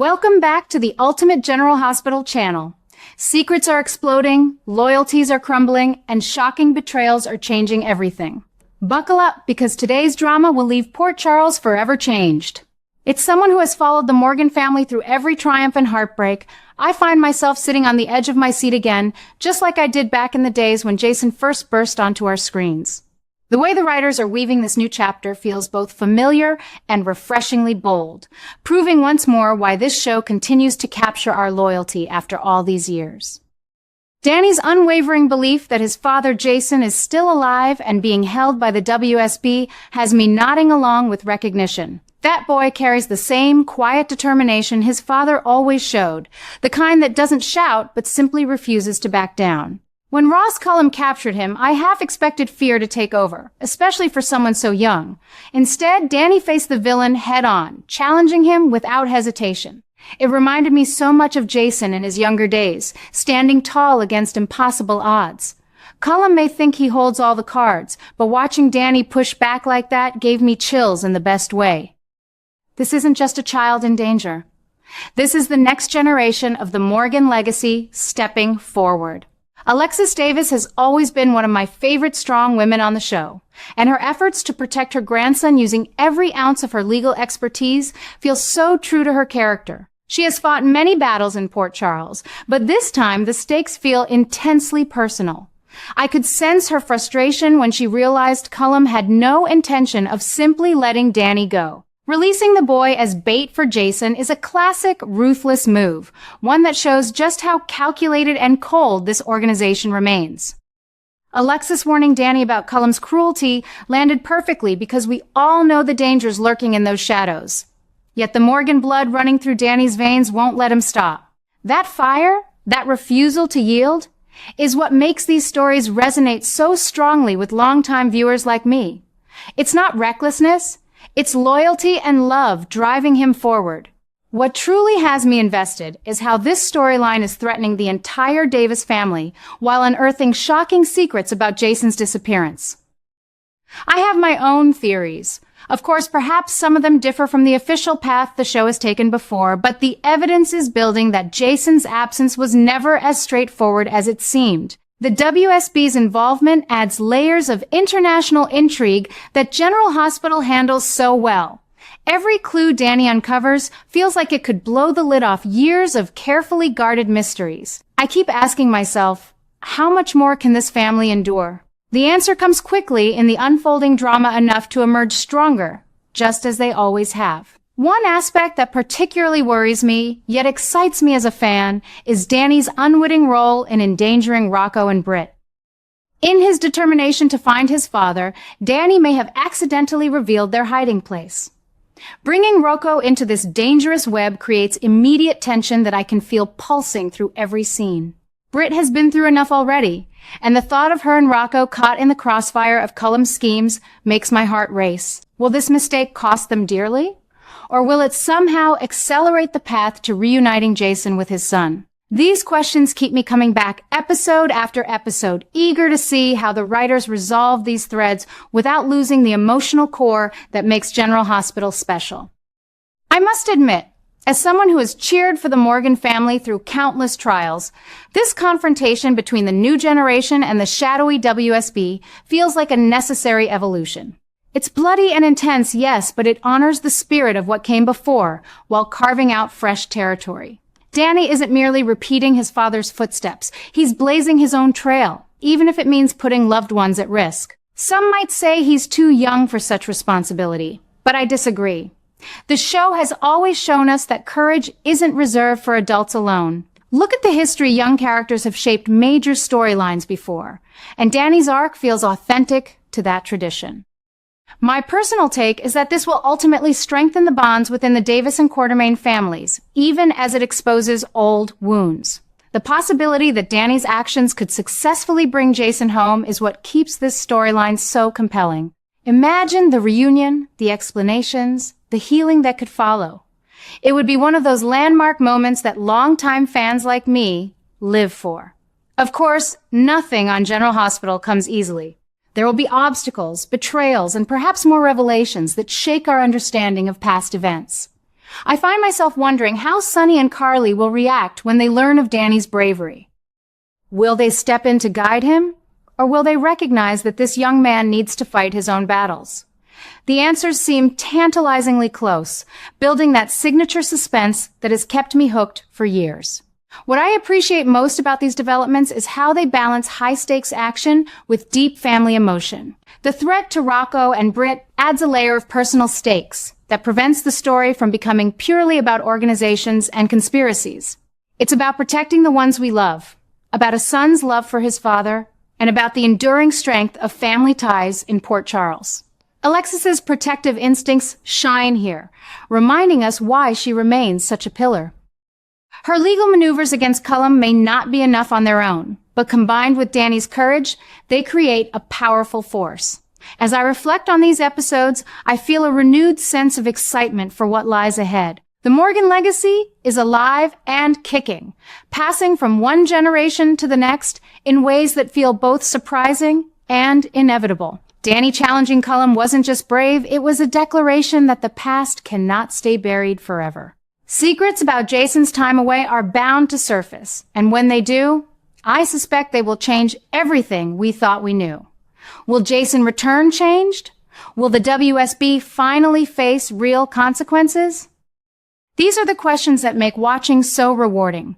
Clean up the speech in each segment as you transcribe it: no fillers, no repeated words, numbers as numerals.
Welcome back to the Ultimate General Hospital channel. Secrets are exploding, loyalties are crumbling, and shocking betrayals are changing everything. Buckle up, because today's drama will leave Port Charles forever changed. It's someone who has followed the Morgan family through every triumph and heartbreak. I find myself sitting on the edge of my seat again, just like I did back in the days when Jason first burst onto our screens. The way the writers are weaving this new chapter feels both familiar and refreshingly bold, proving once more why this show continues to capture our loyalty after all these years. Danny's unwavering belief that his father Jason is still alive and being held by the WSB has me nodding along with recognition. That boy carries the same quiet determination his father always showed, the kind that doesn't shout but simply refuses to back down. When Ross Cullum captured him, I half expected fear to take over, especially for someone so young. Instead, Danny faced the villain head-on, challenging him without hesitation. It reminded me so much of Jason in his younger days, standing tall against impossible odds. Cullum may think he holds all the cards, but watching Danny push back like that gave me chills in the best way. This isn't just a child in danger. This is the next generation of the Morgan legacy stepping forward. Alexis Davis has always been one of my favorite strong women on the show, and her efforts to protect her grandson using every ounce of her legal expertise feel so true to her character. She has fought many battles in Port Charles, but this time the stakes feel intensely personal. I could sense her frustration when she realized Cullum had no intention of simply letting Danny go. Releasing the boy as bait for Jason is a classic, ruthless move, one that shows just how calculated and cold this organization remains. Alexis warning Danny about Cullum's cruelty landed perfectly because we all know the dangers lurking in those shadows. Yet the Morgan blood running through Danny's veins won't let him stop. That fire, that refusal to yield, is what makes these stories resonate so strongly with longtime viewers like me. It's not recklessness. It's loyalty and love driving him forward. What truly has me invested is how this storyline is threatening the entire Davis family while unearthing shocking secrets about Jason's disappearance. I have my own theories. Of course, perhaps some of them differ from the official path the show has taken before, but the evidence is building that Jason's absence was never as straightforward as it seemed. The WSB's involvement adds layers of international intrigue that General Hospital handles so well. Every clue Danny uncovers feels like it could blow the lid off years of carefully guarded mysteries. I keep asking myself, how much more can this family endure? The answer comes quickly in the unfolding drama enough to emerge stronger, just as they always have. One aspect that particularly worries me, yet excites me as a fan, is Danny's unwitting role in endangering Rocco and Britt. In his determination to find his father, Danny may have accidentally revealed their hiding place. Bringing Rocco into this dangerous web creates immediate tension that I can feel pulsing through every scene. Britt has been through enough already, and the thought of her and Rocco caught in the crossfire of Cullum's schemes makes my heart race. Will this mistake cost them dearly? Or will it somehow accelerate the path to reuniting Jason with his son? These questions keep me coming back episode after episode, eager to see how the writers resolve these threads without losing the emotional core that makes General Hospital special. I must admit, as someone who has cheered for the Morgan family through countless trials, this confrontation between the new generation and the shadowy WSB feels like a necessary evolution. It's bloody and intense, yes, but it honors the spirit of what came before, while carving out fresh territory. Danny isn't merely repeating his father's footsteps. He's blazing his own trail, even if it means putting loved ones at risk. Some might say he's too young for such responsibility, but I disagree. The show has always shown us that courage isn't reserved for adults alone. Look at the history young characters have shaped major storylines before, and Danny's arc feels authentic to that tradition. My personal take is that this will ultimately strengthen the bonds within the Davis and Quartermaine families, even as it exposes old wounds. The possibility that Danny's actions could successfully bring Jason home is what keeps this storyline so compelling. Imagine the reunion, the explanations, the healing that could follow. It would be one of those landmark moments that longtime fans like me live for. Of course, nothing on General Hospital comes easily. There will be obstacles, betrayals, and perhaps more revelations that shake our understanding of past events. I find myself wondering how Sunny and Carly will react when they learn of Danny's bravery. Will they step in to guide him, or will they recognize that this young man needs to fight his own battles? The answers seem tantalizingly close, building that signature suspense that has kept me hooked for years. What I appreciate most about these developments is how they balance high-stakes action with deep family emotion. The threat to Rocco and Britt adds a layer of personal stakes that prevents the story from becoming purely about organizations and conspiracies. It's about protecting the ones we love, about a son's love for his father, and about the enduring strength of family ties in Port Charles. Alexis's protective instincts shine here, reminding us why she remains such a pillar. Her legal maneuvers against Cullum may not be enough on their own, but combined with Danny's courage, they create a powerful force. As I reflect on these episodes, I feel a renewed sense of excitement for what lies ahead. The Morgan legacy is alive and kicking, passing from one generation to the next in ways that feel both surprising and inevitable. Danny challenging Cullum wasn't just brave, it was a declaration that the past cannot stay buried forever. Secrets about Jason's time away are bound to surface, and when they do, I suspect they will change everything we thought we knew. Will Jason return changed? Will the WSB finally face real consequences? These are the questions that make watching so rewarding.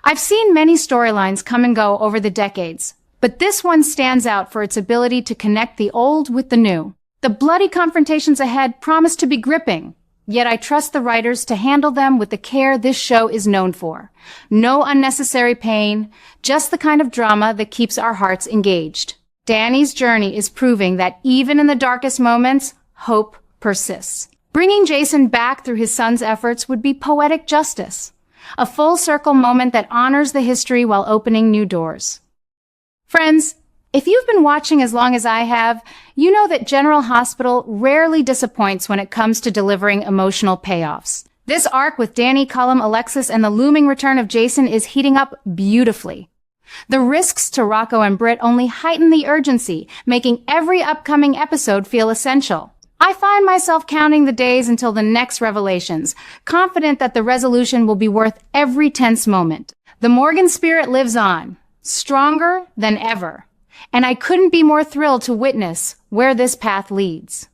I've seen many storylines come and go over the decades, but this one stands out for its ability to connect the old with the new. The bloody confrontations ahead promise to be gripping, yet I trust the writers to handle them with the care this show is known for. No unnecessary pain, just the kind of drama that keeps our hearts engaged. Danny's journey is proving that even in the darkest moments, hope persists. Bringing Jason back through his son's efforts would be poetic justice, a full circle moment that honors the history while opening new doors. Friends, if you've been watching as long as I have, you know that General Hospital rarely disappoints when it comes to delivering emotional payoffs. This arc with Danny, Cullum, Alexis, and the looming return of Jason is heating up beautifully. The risks to Rocco and Britt only heighten the urgency, making every upcoming episode feel essential. I find myself counting the days until the next revelations, confident that the resolution will be worth every tense moment. The Morgan spirit lives on, stronger than ever, and I couldn't be more thrilled to witness where this path leads.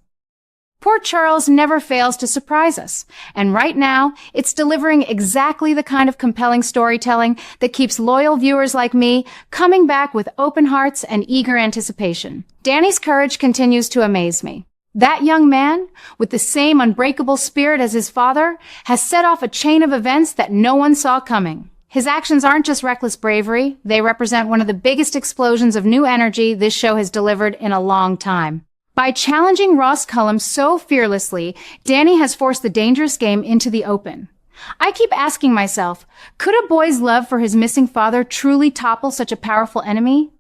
Port Charles never fails to surprise us, and right now, it's delivering exactly the kind of compelling storytelling that keeps loyal viewers like me coming back with open hearts and eager anticipation. Danny's courage continues to amaze me. That young man, with the same unbreakable spirit as his father, has set off a chain of events that no one saw coming. His actions aren't just reckless bravery, they represent one of the biggest explosions of new energy this show has delivered in a long time. By challenging Ross Cullum so fearlessly, Danny has forced the dangerous game into the open. I keep asking myself, could a boy's love for his missing father truly topple such a powerful enemy?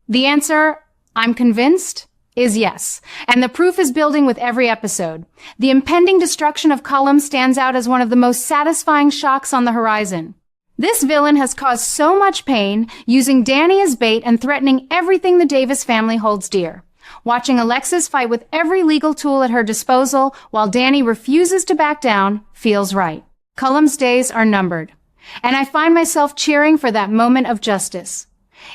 The answer, I'm convinced, is yes, and the proof is building with every episode. The impending destruction of Cullum stands out as one of the most satisfying shocks on the horizon. This villain has caused so much pain, using Danny as bait and threatening everything the Davis family holds dear. Watching Alexis fight with every legal tool at her disposal while Danny refuses to back down feels right. Cullum's days are numbered, and I find myself cheering for that moment of justice.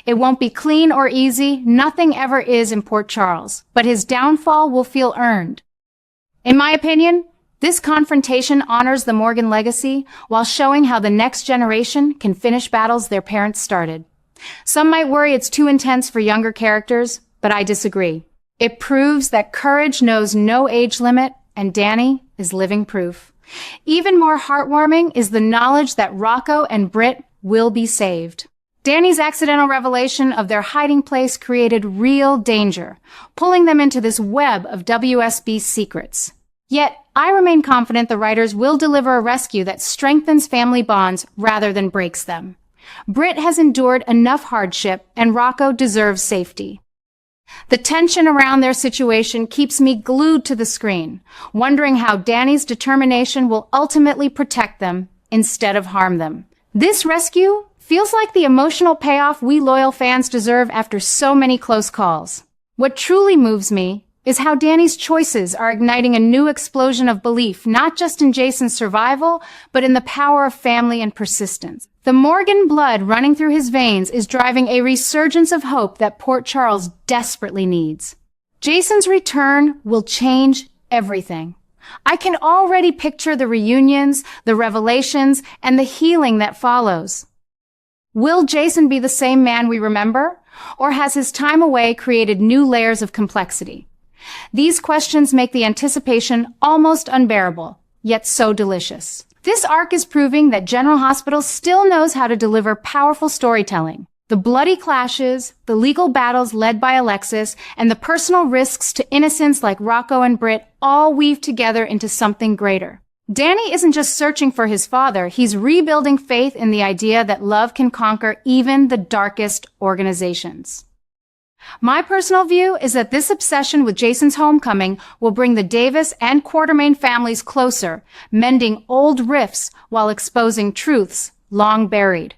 It won't be clean or easy, nothing ever is in Port Charles, but his downfall will feel earned. In my opinion, this confrontation honors the Morgan legacy while showing how the next generation can finish battles their parents started. Some might worry it's too intense for younger characters, but I disagree. It proves that courage knows no age limit, and Danny is living proof. Even more heartwarming is the knowledge that Rocco and Britt will be saved. Danny's accidental revelation of their hiding place created real danger, pulling them into this web of WSB secrets. Yet, I remain confident the writers will deliver a rescue that strengthens family bonds rather than breaks them. Britt has endured enough hardship, and Rocco deserves safety. The tension around their situation keeps me glued to the screen, wondering how Danny's determination will ultimately protect them instead of harm them. This rescue feels like the emotional payoff we loyal fans deserve after so many close calls. What truly moves me is how Danny's choices are igniting a new explosion of belief, not just in Jason's survival, but in the power of family and persistence. The Morgan blood running through his veins is driving a resurgence of hope that Port Charles desperately needs. Jason's return will change everything. I can already picture the reunions, the revelations, and the healing that follows. Will Jason be the same man we remember, or has his time away created new layers of complexity? These questions make the anticipation almost unbearable, yet so delicious. This arc is proving that General Hospital still knows how to deliver powerful storytelling. The bloody clashes, the legal battles led by Alexis, and the personal risks to innocents like Rocco and Britt all weave together into something greater. Danny isn't just searching for his father, he's rebuilding faith in the idea that love can conquer even the darkest organizations. My personal view is that this obsession with Jason's homecoming will bring the Davis and Quartermain families closer, mending old rifts while exposing truths long buried.